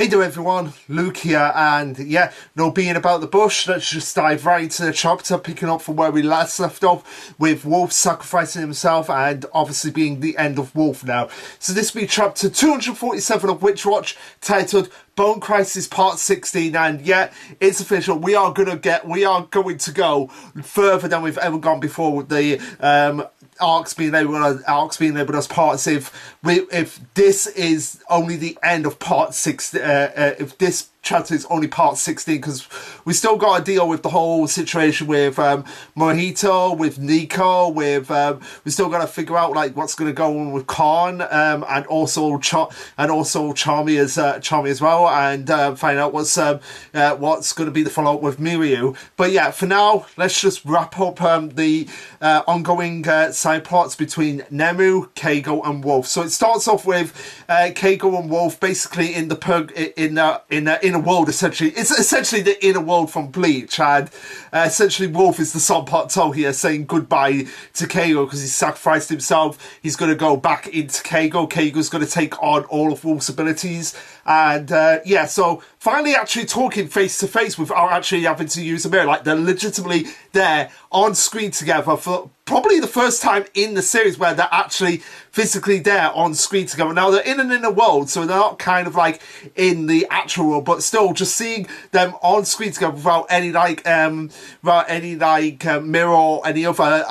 Hey there everyone, Luke here, and yeah, no being about the bush, let's just dive right into the chapter, picking up from where we last left off, with Wolf sacrificing himself, and obviously being the end of Wolf now. So this will be chapter 247 of Witch Watch, titled Bone Crisis Part 16, and yeah, it's official, we are going to go further than we've ever gone before with the, arcs being labelled as parts. If this is only the end of part 6, if this chapter is only part 16, because we still got to deal with the whole situation with Mojito, with Nico, with we still got to figure out like what's going to go on with Khan, and also Charmy as well, and find out what's going to be the follow up with Miryu. But yeah, for now, let's just wrap up the ongoing side plots between Nemu, Kegio, and Wolf. So it starts off with Kegio and Wolf basically in the inner world. Essentially, it's essentially the inner world from Bleach, and essentially Wolf is the Sonpato here, saying goodbye to Kegio because he's sacrificed himself. He's going to go back into Kegio. Kegio's going to take on all of Wolf's abilities, and yeah, so finally actually talking face to face without actually having to use a mirror. Like, they're legitimately there on screen together for probably the first time in the series where they're actually physically there on screen together. Now, they're in an inner world, so they're not kind of like in the actual world, but still just seeing them on screen together without any mirror or any other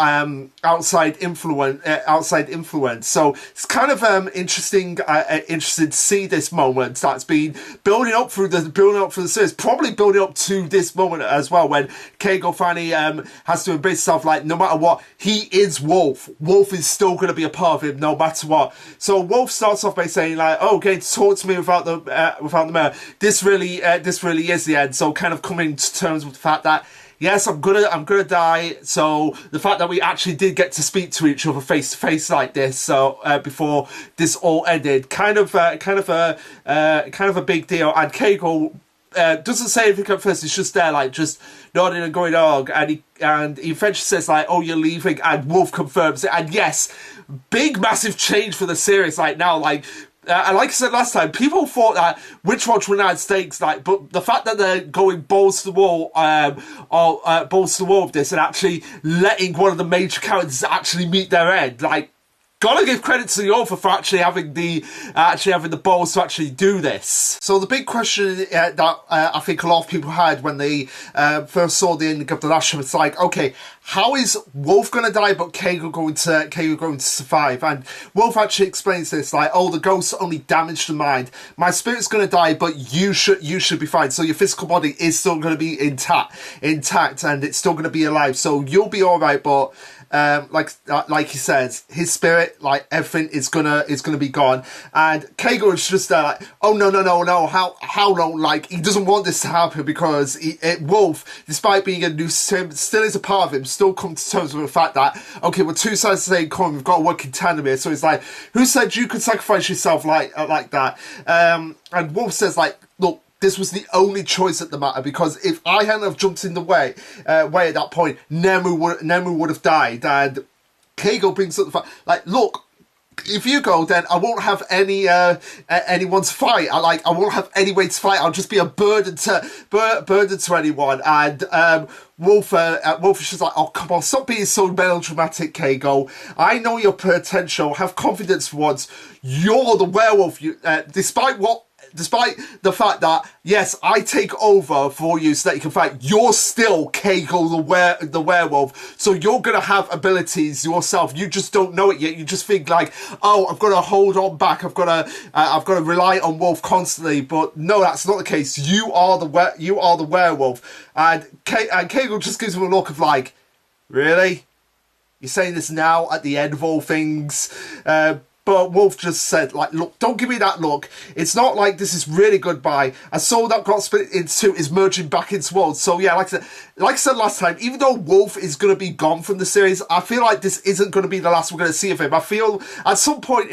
outside influence. So it's kind of interesting to see this moment that's been building up through the series, probably building up to this moment as well, when Kegio finally has to embrace himself. Like, no matter what, he is Wolf. Wolf is still going to be a part of him no matter what. So Wolf starts off by saying like, "Oh, okay, talk to me without the mirror. This really is the end." So kind of coming to terms with the fact that, yes, I'm gonna die. So the fact that we actually did get to speak to each other face to face like this, so before this all ended, kind of a big deal. And Kegio doesn't say anything at first. He's just there, like, just nodding and going on. And he eventually says like, "Oh, you're leaving," and Wolf confirms it. And yes, big massive change for the series. Like now, like. And like I said last time, people thought that Witch Watch would add stakes, like, but the fact that they're going balls to the wall, with this, and actually letting one of the major characters actually meet their end, like, gotta give credit to the author for actually having the balls to actually do this. So the big question that I think a lot of people had when they first saw the ending of the last show, it's like, okay, how is Wolf gonna die but Kegio going to survive? And Wolf actually explains this, like, "Oh, the ghosts only damage the mind. My spirit's gonna die, but you should be fine. So your physical body is still gonna be intact, and it's still gonna be alive. So you'll be all right, but." Like he says, his spirit, like, everything is gonna be gone, and Kegio is just there like, "Oh, no, how long?" Like, he doesn't want this to happen because Wolf, despite being a new sim, still is a part of him, still come to terms with the fact that, okay, we're two sides of the same coin, we've got to work in tandem here. So he's like, "Who said you could sacrifice yourself like that?" And Wolf says like, "Look, this was the only choice at the matter, because if I hadn't have jumped in the way at that point, Nemu would have died." And Kegio brings up the fact, like, "Look, if you go, then I won't have anyone to fight. I won't have any way to fight. I'll just be a burden to anyone." And Wolf is just like, "Oh, come on, stop being so melodramatic, Kegio. I know your potential. Have confidence for once. You're the werewolf. Despite the fact that, yes, I take over for you so that you can fight, you're still Kegio the werewolf. So you're going to have abilities yourself. You just don't know it yet. You just think like, oh, I've got to hold on back. I've got to rely on Wolf constantly." But no, that's not the case. You are the werewolf. And Kegio just gives him a look of like, "Really? You're saying this now at the end of all things?" But Wolf just said, like, "Look, don't give me that look. It's not like this is really goodbye. A soul that got split into is merging back into world." So yeah, like I said last time, even though Wolf is going to be gone from the series, I feel like this isn't going to be the last we're going to see of him. I feel at some point,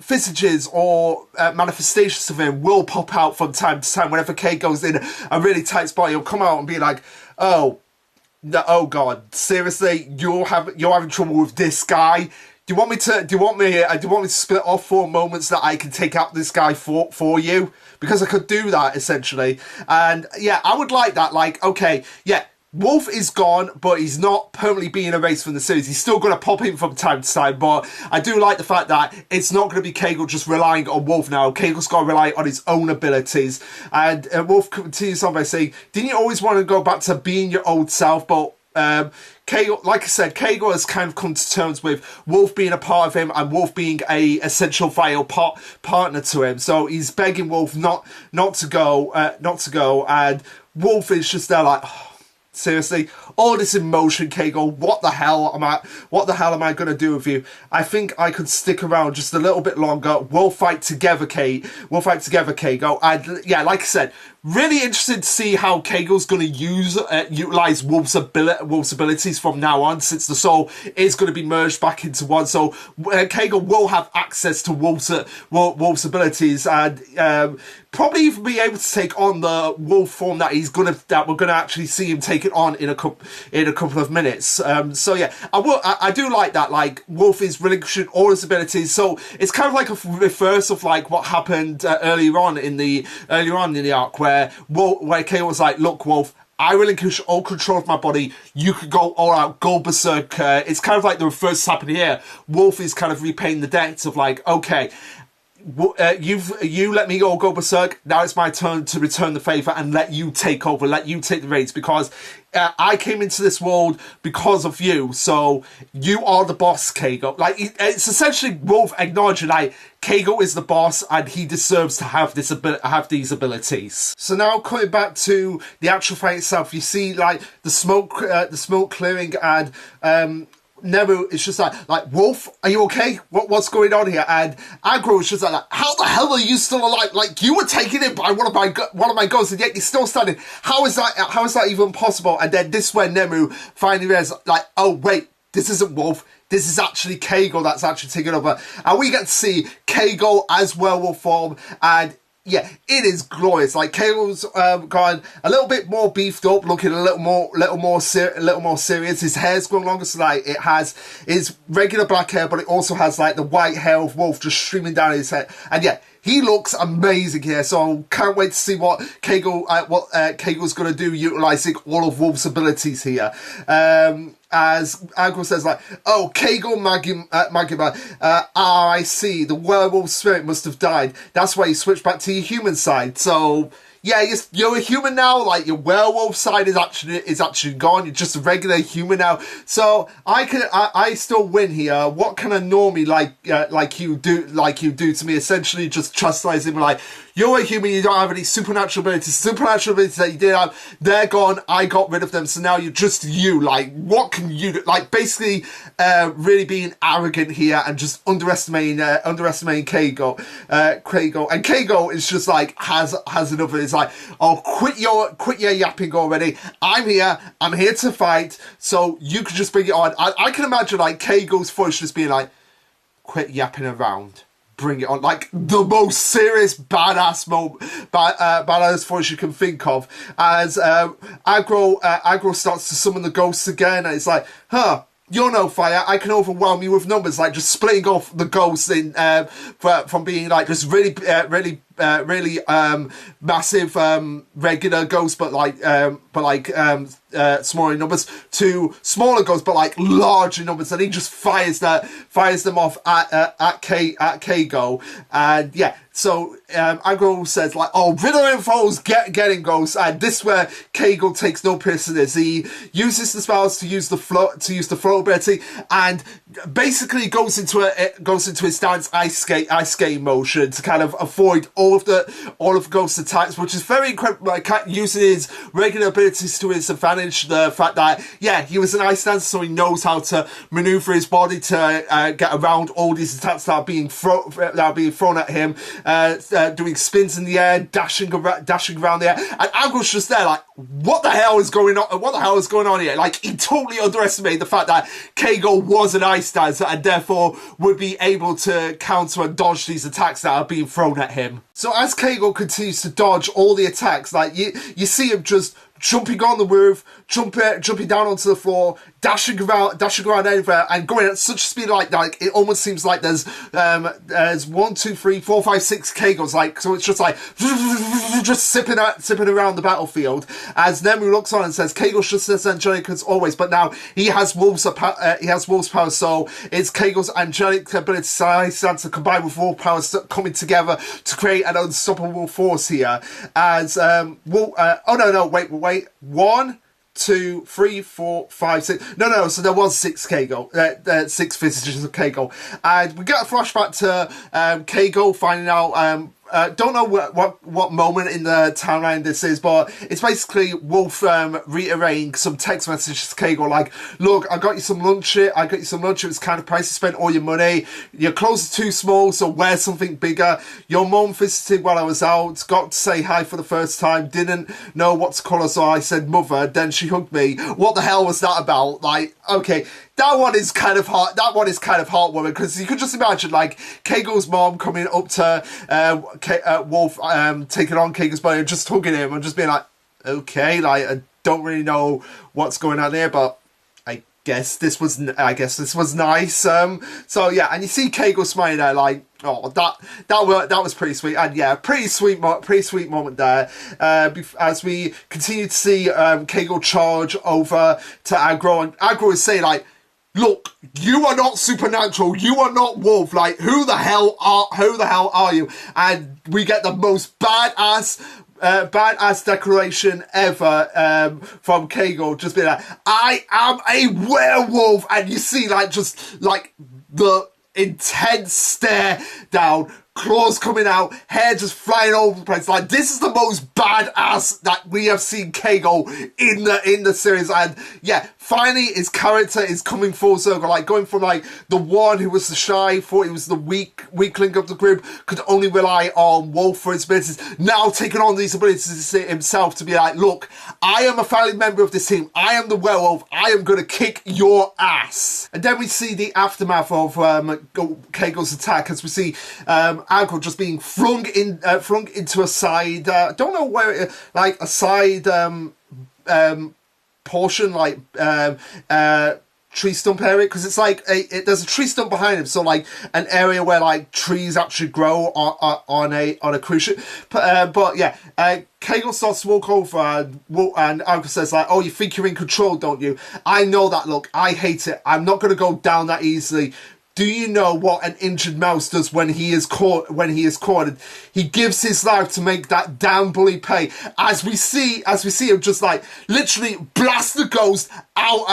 visages or manifestations of him will pop out from time to time. Whenever Kay goes in a really tight spot, he'll come out and be like, "Oh, no, oh God, seriously, you're having trouble with this guy? Do you want me to? Do you want me? Do you want me to split off 4 moments that I can take out this guy for you? Because I could do that essentially, and yeah, I would like that. Like, okay, yeah. Wolf is gone, but he's not permanently being erased from the series. He's still going to pop in from time to time, but I do like the fact that it's not going to be Kegio just relying on Wolf now. Kegio's got to rely on his own abilities. And Wolf continues on by saying, didn't you always want to go back to being your old self? But Kegio, like I said, Kegio has kind of come to terms with Wolf being a part of him and Wolf being a essential vital partner to him. So he's begging Wolf not to go, and Wolf is just there like, oh, seriously, all this emotion, Kegio. What the hell am I gonna do with you? I think I could stick around just a little bit longer. We'll fight together, Kegio. And yeah, like I said, really interested to see how Kegio's gonna utilize Wolf's abilities from now on, since the soul is gonna be merged back into one. So Kegio will have access to Wolf's abilities, and probably even be able to take on the Wolf form that we're gonna actually see him take it on in a couple of minutes. So yeah, I do like that. Like, Wolf is relinquishing all his abilities, so it's kind of like a reverse of like what happened earlier on in the arc, where Kegio was like, look, Wolf, I relinquish all control of my body. You could go all out, go berserk. It's kind of like the reverse is happening here. Wolf is kind of repaying the debts of like, okay, you let me all go berserk. Now it's my turn to return the favor and let you take over, let you take the reins, because I came into this world because of you. So you are the boss, Kegio. Like, it's essentially Wolf acknowledging like Kegio is the boss and he deserves to have these abilities. So now coming back to the actual fight itself, you see like the smoke clearing, and Nemu is just like, Wolf, are you okay? What's going on here? And Agro is just like, how the hell are you still alive? Like, you were taken in by one of my ghosts, and yet you're still standing. How is that even possible? And then this is where Nemu finally realizes, like, oh wait, this isn't Wolf. This is actually Kegio that's actually taking over, and we get to see Kegio as werewolf form, and yeah, it is glorious. Like, Kegio's gone a little bit more beefed up, looking a little more serious. His hair's grown longer, so like it has his regular black hair, but it also has like the white hair of Wolf just streaming down his head. And yeah, he looks amazing here. So can't wait to see what Kegio's gonna do, utilizing all of Wolf's abilities here. As Agro says, like, oh, Kegio Magima, I see, the werewolf spirit must have died. That's why you switched back to your human side. So yeah, you're a human now. Like, your werewolf side is actually gone. You're just a regular human now. So I still win here. What can a normie like you do to me? Essentially, just chastise him like, you're a human, you don't have any supernatural abilities. Supernatural abilities that you did have, they're gone. I got rid of them, so now you're just you. Like, what can you do? Like, basically, really being arrogant here and just underestimating Kegio. And Kegio is just like, has enough of it. It's like, oh, quit your yapping already. I'm here to fight, so you can just bring it on. I can imagine like Kegio's voice just being like, quit yapping around. Bring it on, like the most serious badass voice you can think of. As Agro starts to summon the ghosts again, and it's like, huh, you're no fire. I can overwhelm you with numbers, like just splitting off the ghosts in from being like just really massive regular ghosts, but smaller in numbers, to smaller ghosts but like large in numbers, and he just fires them off at Kegio. And yeah, so Agro says like, oh, riddle info's getting ghosts, and this is where Kegio takes no prisoners. He uses the spells to use the flow ability, and basically goes into his stance ice skate motion to kind of avoid all of the ghost attacks, which is very incredible. Like, using his regular abilities to his advantage. The fact that, yeah, he was an ice dancer, so he knows how to maneuver his body to get around all these attacks that are being thrown at him, doing spins in the air, dashing around the air. And Agro's just there like, what the hell is going on? What the hell is going on here? Like, he totally underestimated the fact that Kegio was an ice dancer and therefore would be able to counter and dodge these attacks that are being thrown at him. So as Kegio continues to dodge all the attacks, like you see him just jumping on the roof, jumping down onto the floor, dashing around everywhere, and going at such speed like it almost seems like there's 1, 2, 3, 4, 5, 6 Kegos, like, so it's just like just sipping around the battlefield. As Nemu looks on and says, Kego's just as angelic as always, but now he has wolf's power, so it's Kego's angelic ability to combine with wolf powers coming together to create an unstoppable force here. As wait, 1, 2, 3, 4, 5, 6. No. So there was 6 Kegio, 6 visitors of Kegio, and we get a flashback to Kegio finding out. Don't know what moment in the timeline this is, but it's basically Wolf reiterating some text messages to Kegio like, look, I got you some lunch. It was kind of pricey, spent all your money. Your clothes are too small, so wear something bigger. Your mom visited while I was out, got to say hi for the first time, didn't know what to call her, so I said mother, then she hugged me. What the hell was that about? Like, okay, that one is kind of heartwarming, because you could just imagine like Kegio's mom coming up to Wolf, taking on Kegio's body and just hugging him and just being like, okay, like, I don't really know what's going on there, but I guess this was nice. So yeah, and you see Kegio smiling there, like, oh, that was pretty sweet, and yeah, pretty sweet moment there. As we continue to see Kegio charge over to Agro, and Agro is saying like, look, you are not supernatural. You are not Wolf. Like, who the hell are you? And we get the most badass declaration ever from Kegio, just being like, I am a werewolf, and you see like just like the intense stare down, claws coming out, hair just flying all over the place. Like, this is the most badass that we have seen Kegio in the series, and yeah, finally his character is coming full circle, like going from like the one who was the shy, thought he was the weakling of the group, could only rely on Wolf for his abilities, now taking on these abilities himself to be like, look, I am a founding member of this team, I am the werewolf, I am gonna kick your ass. And then we see the aftermath of Kegio's attack, as we see Agro just being flung into a side, don't know where, like a side portion, like tree stump area, because it's like there's a tree stump behind him, so like an area where like trees actually grow on a cruise ship. But yeah, Kegio starts to walk over, and Agro says like, oh, you think you're in control, don't you? I know that look, I hate it, I'm not going to go down that easily. Do you know what an injured mouse does when he is cornered? He gives his life to make that damn bully pay. As we see him just like literally blast the ghost out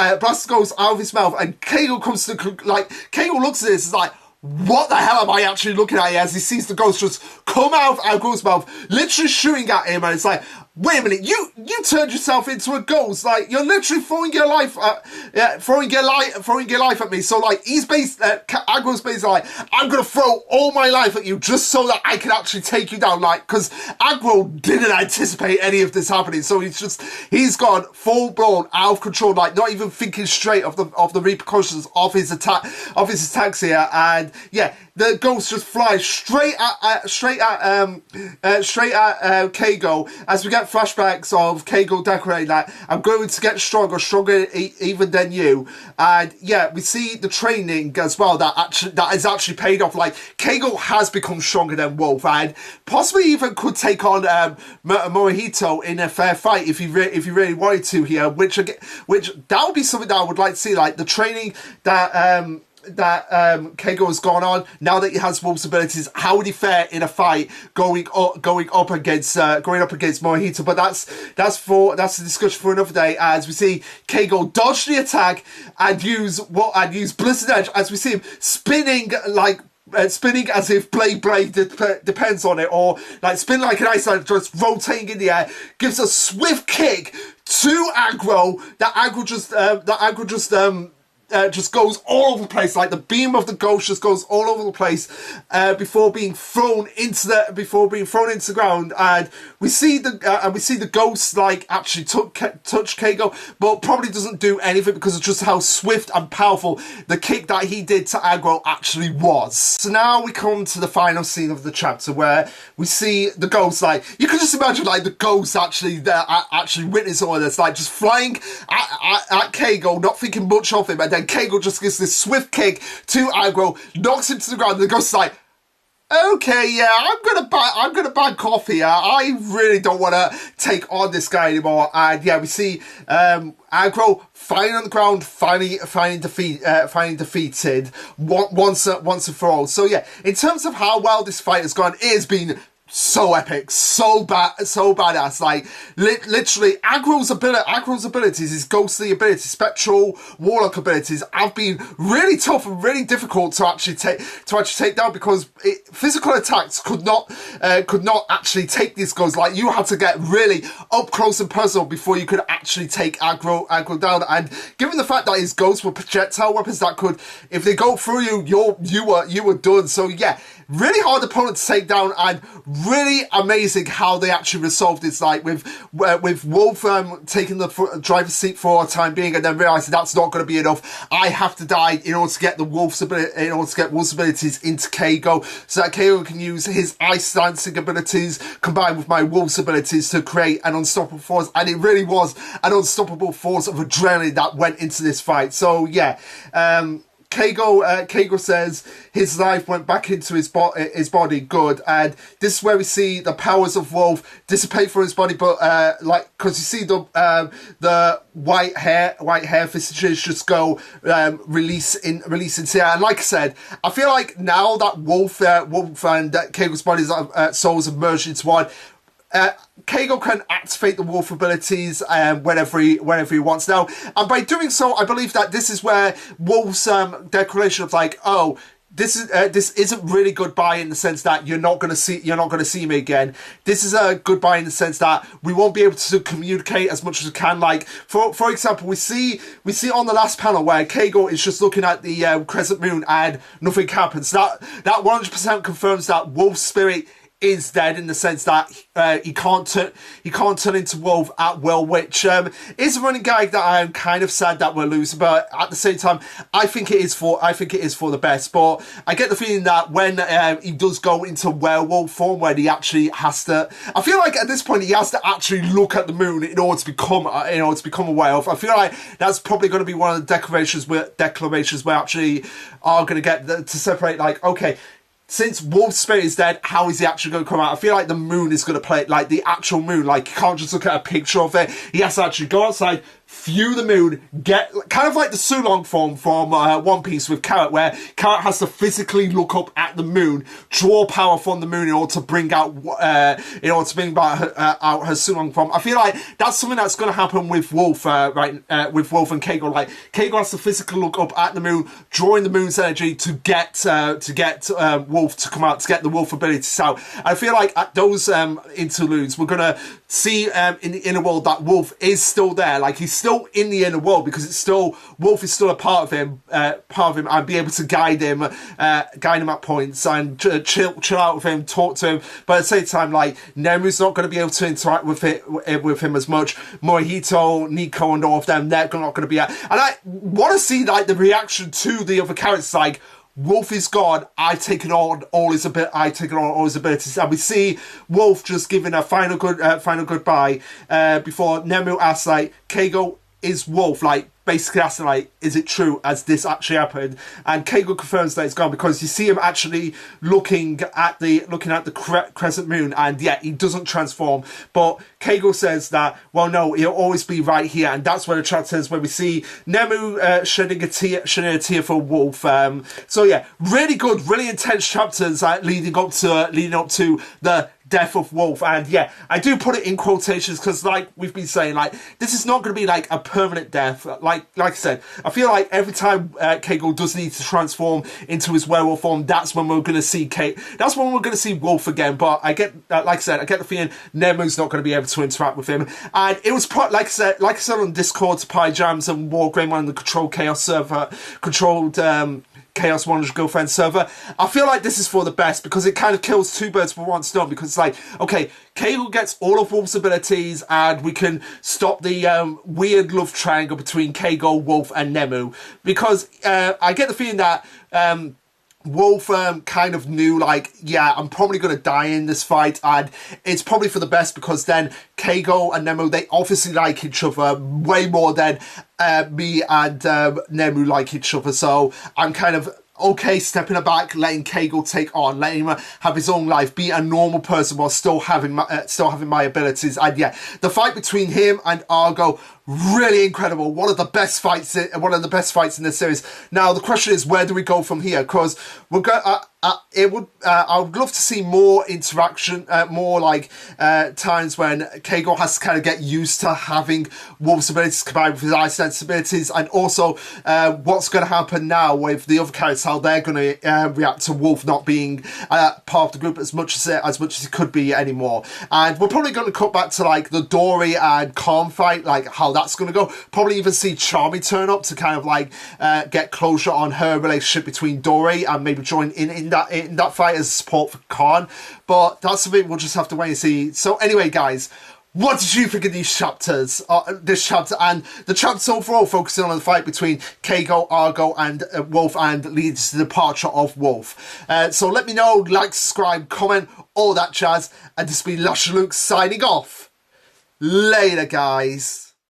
of his mouth, and Kegio comes to like, Kegio looks at this, is like, what the hell am I actually looking at here? As he sees the ghost just come out of Agro's mouth, literally shooting at him, and it's like, wait a minute, you turned yourself into a ghost, like, you're literally throwing your life at me. So like, he's Agro's basically like, I'm gonna throw all my life at you just so that I can actually take you down, like, because Agro didn't anticipate any of this happening, so he's gone full blown out of control, like not even thinking straight of the repercussions of his attacks here. And yeah, the ghost just flies straight at Kegio, as we get flashbacks of Kegio decorating that I'm going to get stronger even than you. And yeah, we see the training as well that is actually paid off. Like, Kegio has become stronger than Wolf, and possibly even could take on Morihito in a fair fight if he really wanted to here. Which that would be something that I would like to see, like the training that Kegio has gone on now that he has Wolf's abilities. How would he fare in a fight going up against Morihito? But that's a discussion for another day. As we see Kegio dodge the attack and use Blizzard Edge, as we see him spinning as if Blade depends on it, or like spin like an ice line, just rotating in the air, gives a swift kick to Agro that Agro just just goes all over the place. Like the beam of the ghost just goes all over the place before being thrown into the ground. And we see the ghost like actually touch Kegio, but probably doesn't do anything because of just how swift and powerful the kick that he did to Aggro actually was. So now we come to the final scene of the chapter where we see the ghost. Like you can just imagine like the ghost actually witness all this, like just flying at Kegio, not thinking much of him, and then Kegio just gives this swift kick to Aggro, knocks him to the ground, and the ghost is like, okay, yeah, I'm gonna back off here. I really don't want to take on this guy anymore. And yeah, we see Aggro finally on the ground, finally defeated once and for all. So yeah, in terms of how well this fight has gone, it has been so epic, so badass. Like literally, Aggro's abilities, his ghostly abilities, spectral warlock abilities, have been really tough and really difficult to actually take down, because physical attacks could not actually take these ghosts. Like you had to get really up close and personal before you could actually take Aggro down. And given the fact that his ghosts were projectile weapons that could, if they go through you, you were done. So yeah, really hard opponent to take down, and really amazing how they actually resolved this, like with Wolf taking the driver's seat for a time being, and then realizing that's not going to be enough. I have to die in order to get Wolf's abilities into Kegio, so that Kegio can use his ice dancing abilities combined with my Wolf's abilities to create an unstoppable force. And it really was an unstoppable force of adrenaline that went into this fight. So yeah, Kegio says his life went back into his body, good, and this is where we see the powers of Wolf dissipate from his body, but because you see the white hair visages just go release into air. And like I said, I feel like now that Wolf and Kegio's body's souls have merged into one, Kegio can activate the Wolf abilities whenever he wants now, and by doing so, I believe that this is where Wolf's declaration of like, oh, this isn't really goodbye in the sense that you're not gonna see me again. This is a goodbye in the sense that we won't be able to communicate as much as we can. Like for example, we see on the last panel where Kegio is just looking at the crescent moon and nothing happens. That 100% confirms that Wolf's spirit is dead, in the sense that he can't turn into Wolf at will, which is a running gag that I am kind of sad that we're losing, but at the same time I think it is for the best. But I get the feeling that when he does go into werewolf form, when he actually has to, I feel like at this point he has to actually look at the moon in order to become a werewolf. I feel like that's probably going to be one of the declarations we actually are going to get to separate, like, okay, since Wolf's spirit is dead, how is he actually going to come out? I feel like the moon is going to play, like the actual moon. Like, you can't just look at a picture of it. He has to actually go outside, view the moon, get kind of like the Sulong form from One Piece with Carrot, where Carrot has to physically look up at the moon, draw power from the moon in order to bring out out her Sulong form. I feel like that's something that's going to happen with Wolf, with Wolf and Kegio. Like Kegio has to physically look up at the moon, drawing the moon's energy to get Wolf to come out, to get the Wolf abilities out. I feel like at those interludes, we're gonna see in the inner world that Wolf is still there. Like he's still in the inner world, because it's still, Wolf is still a part of him, and be able to guide him at points and chill out with him, talk to him. But at the same time, like Nemu's not going to be able to interact with him as much. Morihito, Nico, and all of them, they're not going to be. And I want to see like the reaction to the other characters, like, Wolf is gone, I've taken on all his abilities, and we see Wolf just giving a final goodbye before Nemu asks, like, Kegio, is Wolf, like, basically asking, like, is it true, as this actually happened? And Kegio confirms that it's gone, because you see him actually looking at the crescent moon, and yeah, he doesn't transform. But Kegio says that, well, no, he'll always be right here, and that's where the chapter is, where we see Nemu shedding a tear for Wolf. So yeah, really good, really intense chapters leading up to the death of Wolf. And yeah, I do put it in quotations, because like we've been saying, like, this is not going to be like a permanent death. Like like I said, I feel like every time Kegio does need to transform into his werewolf form, that's when we're going to see that's when we're going to see Wolf again. But I get, like I said, I get the feeling Nemu's not going to be able to interact with him. And it was like I said on Discord, Pie Jams and Wargame on the Controlled Chaos server, Chaos 100 Girlfriend server. I feel like this is for the best because it kind of kills two birds with one stone, because it's like, okay, Kegio gets all of Wolf's abilities and we can stop the weird love triangle between Kegio, Wolf and Nemu, because I get the feeling that Wolf kind of knew, like, yeah, I'm probably going to die in this fight, and it's probably for the best, because then Kegio and Nemu, they obviously like each other way more than me and Nemu like each other. So I'm kind of okay stepping back, letting Kegio take on, letting him have his own life, be a normal person while still having my abilities. And yeah, the fight between him and Argo, really incredible. One of the best fights in this series. Now the question is, where do we go from here? Because we're going. I would love to see more interaction, more like times when Kegio has to kind of get used to having Wolf's abilities combined with his ice sensibilities, and also what's going to happen now with the other characters, how they're going to react to Wolf not being part of the group as much as he could be anymore. And we're probably going to cut back to like the Dory and Calm fight, like how that's going to go. Probably even see Charmy turn up to kind of like get closure on her relationship between Dory, and maybe join in that fight as support for Khan. But that's something we'll just have to wait and see. So anyway, guys, what did you think of these chapters? This chapter and the chapters overall, focusing on the fight between Kegio, Argo, and Wolf, and leads to the departure of Wolf. So let me know, like, subscribe, comment, all that jazz. And this has been Lasherluke signing off. Later, guys.